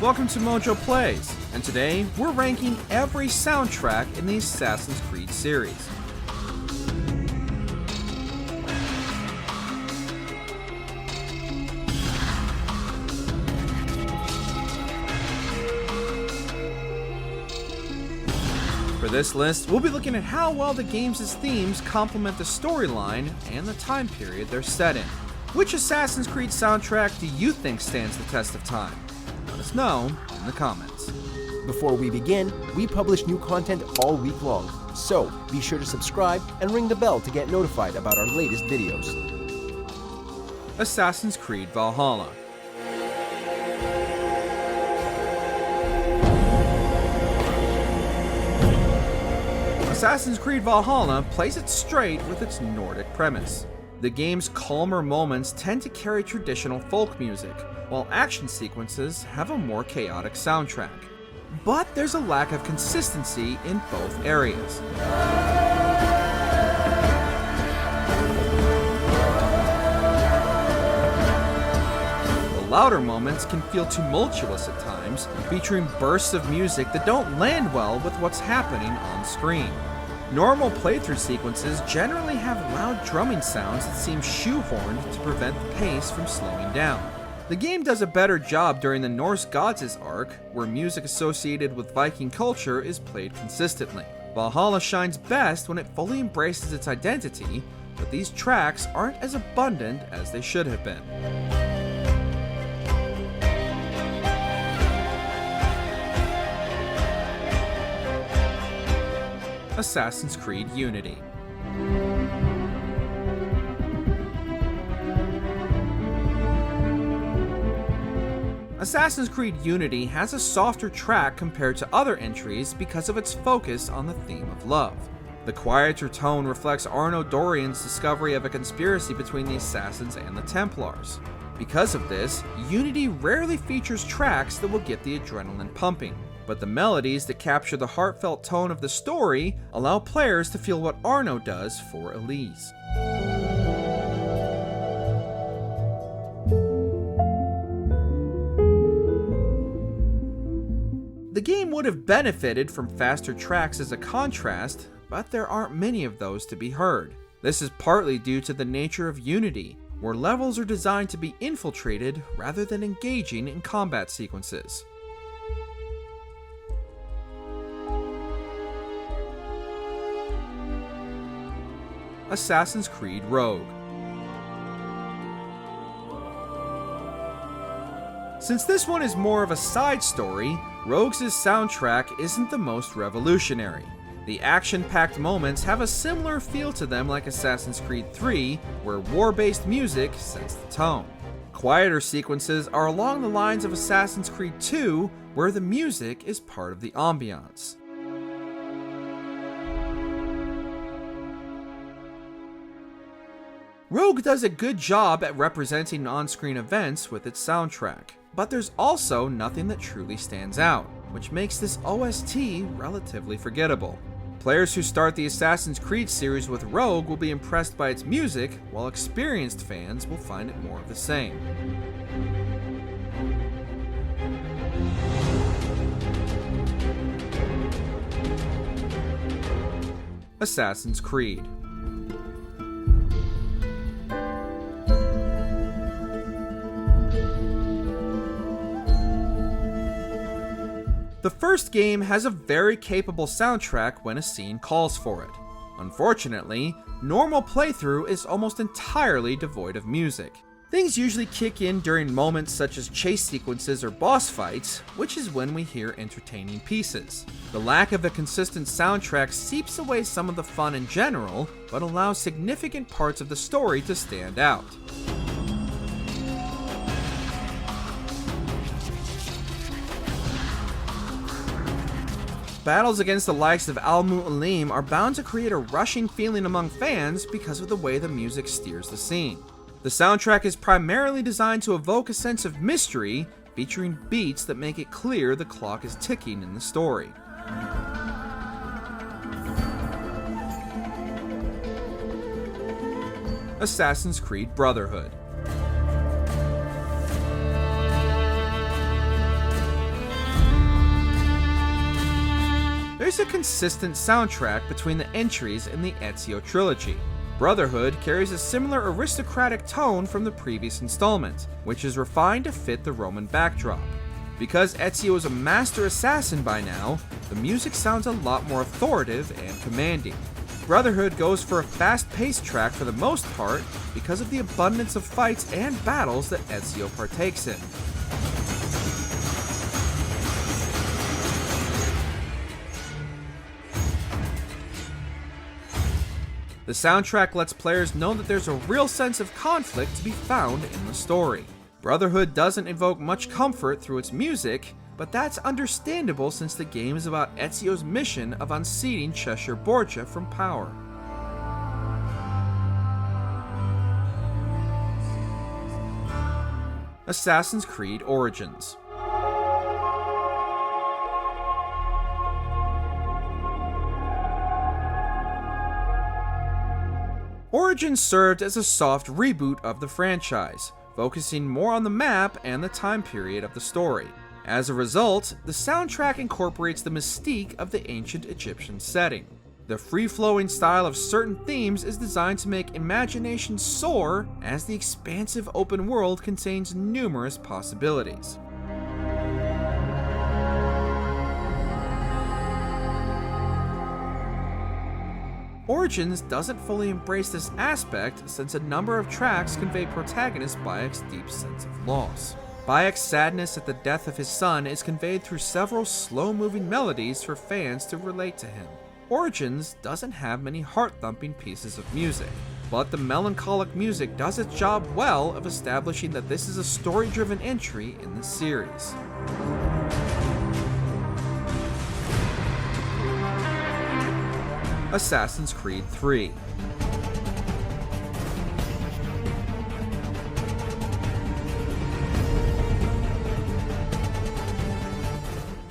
Welcome to MojoPlays, and today we're ranking every soundtrack in the Assassin's Creed series. For this list, we'll be looking at how well the game's themes complement the storyline and the time period they're set in. Which Assassin's Creed soundtrack do you think stands the test of time? Let us know in the comments. Before we begin, we publish new content all week long, so be sure to subscribe and ring the bell to get notified about our latest videos. Assassin's Creed Valhalla. Assassin's Creed Valhalla plays it straight with its Nordic premise. The game's calmer moments tend to carry traditional folk music, while action sequences have a more chaotic soundtrack. But there's a lack of consistency in both areas. The louder moments can feel tumultuous at times, featuring bursts of music that don't land well with what's happening on screen. Normal playthrough sequences generally have loud drumming sounds that seem shoehorned to prevent the pace from slowing down. The game does a better job during the Norse Gods' arc, where music associated with Viking culture is played consistently. Valhalla shines best when it fully embraces its identity, but these tracks aren't as abundant as they should have been. Assassin's Creed Unity. Assassin's Creed Unity has a softer track compared to other entries because of its focus on the theme of love. The quieter tone reflects Arno Dorian's discovery of a conspiracy between the Assassins and the Templars. Because of this, Unity rarely features tracks that will get the adrenaline pumping, but the melodies that capture the heartfelt tone of the story allow players to feel what Arno does for Elise. The game would have benefited from faster tracks as a contrast, but there aren't many of those to be heard. This is partly due to the nature of Unity, where levels are designed to be infiltrated rather than engaging in combat sequences. Assassin's Creed Rogue. Since this one is more of a side story, Rogue's soundtrack isn't the most revolutionary. The action-packed moments have a similar feel to them like Assassin's Creed 3, where war-based music sets the tone. Quieter sequences are along the lines of Assassin's Creed 2, where the music is part of the ambiance. Rogue does a good job at representing on-screen events with its soundtrack, but there's also nothing that truly stands out, which makes this OST relatively forgettable. Players who start the Assassin's Creed series with Rogue will be impressed by its music, while experienced fans will find it more of the same. Assassin's Creed. The first game has a very capable soundtrack when a scene calls for it. Unfortunately, normal playthrough is almost entirely devoid of music. Things usually kick in during moments such as chase sequences or boss fights, which is when we hear entertaining pieces. The lack of a consistent soundtrack seeps away some of the fun in general, but allows significant parts of the story to stand out. Battles against the likes of Al-Mu'alim are bound to create a rushing feeling among fans because of the way the music steers the scene. The soundtrack is primarily designed to evoke a sense of mystery, featuring beats that make it clear the clock is ticking in the story. Assassin's Creed Brotherhood. is a consistent soundtrack between the entries in the Ezio trilogy. Brotherhood carries a similar aristocratic tone from the previous installment, which is refined to fit the Roman backdrop. Because Ezio is a master assassin by now, the music sounds a lot more authoritative and commanding. Brotherhood goes for a fast-paced track for the most part because of the abundance of fights and battles that Ezio partakes in. The soundtrack lets players know that there's a real sense of conflict to be found in the story. Brotherhood doesn't evoke much comfort through its music, but that's understandable since the game is about Ezio's mission of unseating Cheshire Borgia from power. Assassin's Creed Origins. Origins served as a soft reboot of the franchise, focusing more on the map and the time period of the story. As a result, the soundtrack incorporates the mystique of the ancient Egyptian setting. The free-flowing style of certain themes is designed to make imagination soar, as the expansive open world contains numerous possibilities. Origins doesn't fully embrace this aspect since a number of tracks convey protagonist Bayek's deep sense of loss. Bayek's sadness at the death of his son is conveyed through several slow-moving melodies for fans to relate to him. Origins doesn't have many heart-thumping pieces of music, but the melancholic music does its job well of establishing that this is a story-driven entry in the series. Assassin's Creed 3.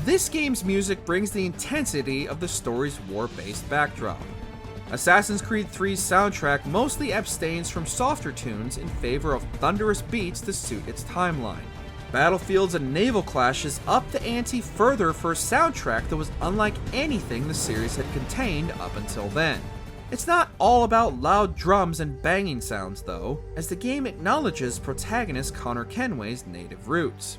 This game's music brings the intensity of the story's war-based backdrop. Assassin's Creed 3's soundtrack mostly abstains from softer tunes in favor of thunderous beats to suit its timeline. Battlefields and naval clashes up the ante further for a soundtrack that was unlike anything the series had contained up until then. It's not all about loud drums and banging sounds though, as the game acknowledges protagonist Connor Kenway's native roots.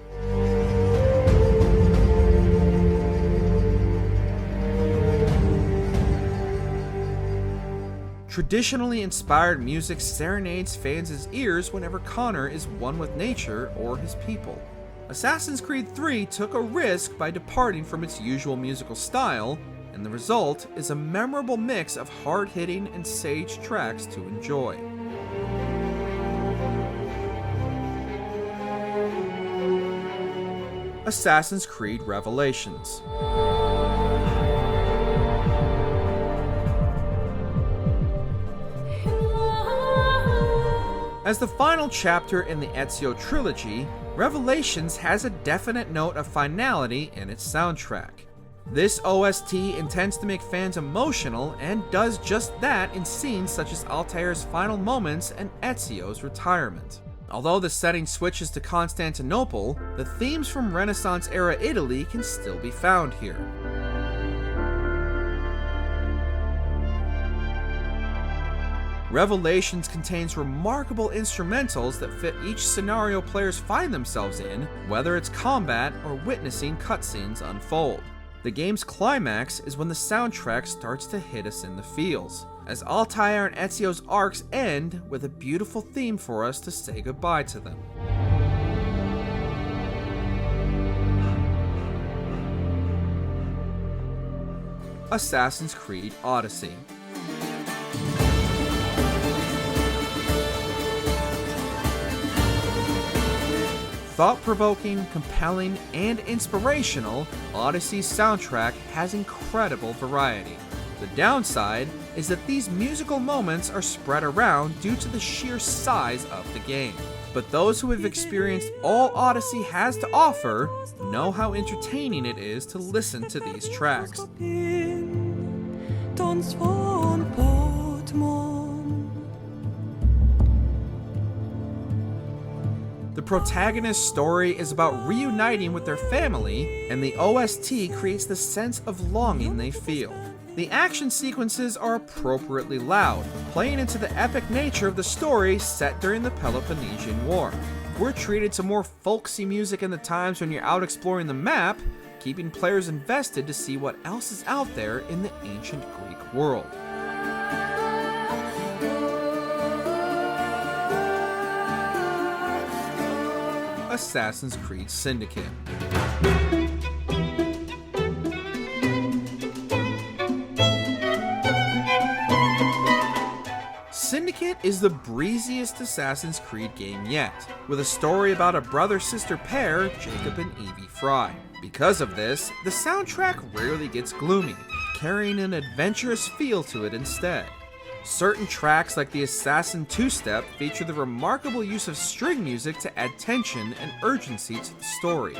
Traditionally inspired music serenades fans' ears whenever Connor is one with nature or his people. Assassin's Creed 3 took a risk by departing from its usual musical style, and the result is a memorable mix of hard-hitting and sage tracks to enjoy. Assassin's Creed Revelations. As the final chapter in the Ezio trilogy, Revelations has a definite note of finality in its soundtrack. This OST intends to make fans emotional and does just that in scenes such as Altair's final moments and Ezio's retirement. Although the setting switches to Constantinople, the themes from Renaissance-era Italy can still be found here. Revelations contains remarkable instrumentals that fit each scenario players find themselves in, whether it's combat or witnessing cutscenes unfold. The game's climax is when the soundtrack starts to hit us in the feels, as Altair and Ezio's arcs end with a beautiful theme for us to say goodbye to them. Assassin's Creed Odyssey. Thought-provoking, compelling, and inspirational, Odyssey's soundtrack has incredible variety. The downside is that these musical moments are spread around due to the sheer size of the game. But those who have experienced all Odyssey has to offer know how entertaining it is to listen to these tracks. The protagonist's story is about reuniting with their family, and the OST creates the sense of longing they feel. The action sequences are appropriately loud, playing into the epic nature of the story set during the Peloponnesian War. We're treated to more folksy music in the times when you're out exploring the map, keeping players invested to see what else is out there in the ancient Greek world. Assassin's Creed Syndicate. Syndicate is the breeziest Assassin's Creed game yet, with a story about a brother-sister pair, Jacob and Evie Fry. Because of this, the soundtrack rarely gets gloomy, carrying an adventurous feel to it instead. Certain tracks like the Assassin two-step feature the remarkable use of string music to add tension and urgency to the story.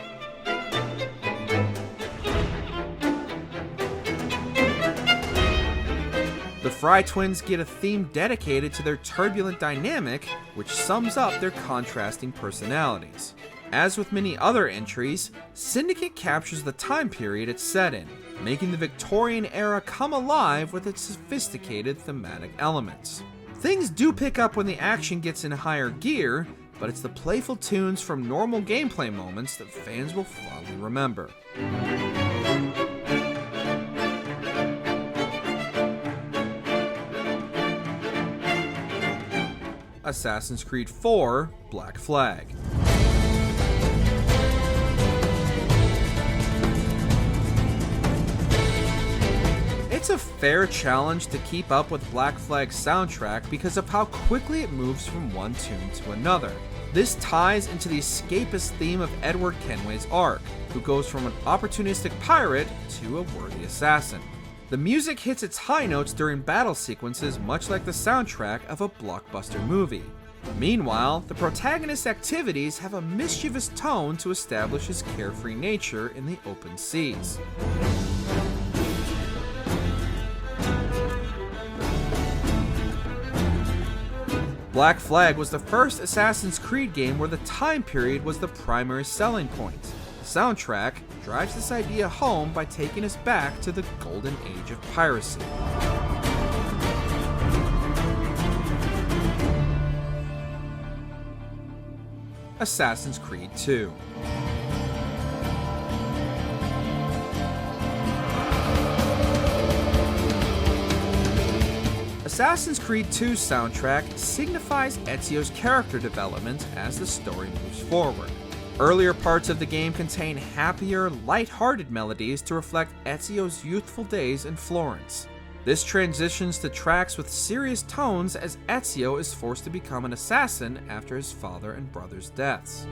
The Fry twins get a theme dedicated to their turbulent dynamic, which sums up their contrasting personalities. As with many other entries, Syndicate captures the time period it's set in, making the Victorian era come alive with its sophisticated thematic elements. Things do pick up when the action gets in higher gear, but it's the playful tunes from normal gameplay moments that fans will fondly remember. Assassin's Creed 4 Black Flag. It's a fair challenge to keep up with Black Flag's soundtrack because of how quickly it moves from one tune to another. This ties into the escapist theme of Edward Kenway's arc, who goes from an opportunistic pirate to a worthy assassin. The music hits its high notes during battle sequences much like the soundtrack of a blockbuster movie. Meanwhile, the protagonist's activities have a mischievous tone to establish his carefree nature in the open seas. Black Flag was the first Assassin's Creed game where the time period was the primary selling point. The soundtrack drives this idea home by taking us back to the golden age of piracy. Assassin's Creed 2. Assassin's Creed 2's soundtrack signifies Ezio's character development as the story moves forward. Earlier parts of the game contain happier, light-hearted melodies to reflect Ezio's youthful days in Florence. This transitions to tracks with serious tones as Ezio is forced to become an assassin after his father and brother's deaths.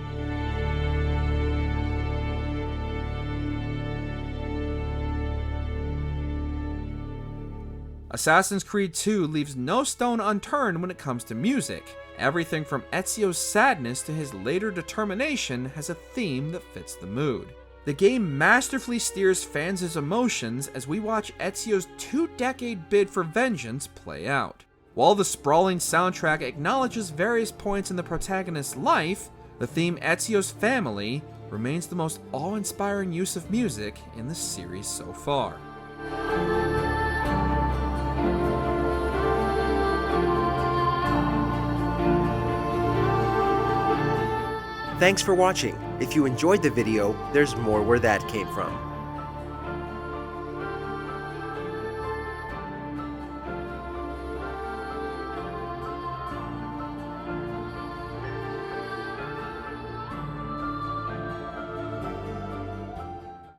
Assassin's Creed 2 leaves no stone unturned when it comes to music. Everything from Ezio's sadness to his later determination has a theme that fits the mood. The game masterfully steers fans' emotions as we watch Ezio's two-decade bid for vengeance play out. While the sprawling soundtrack acknowledges various points in the protagonist's life, the theme Ezio's family remains the most awe-inspiring use of music in the series so far. Thanks for watching. If you enjoyed the video, there's more where that came from.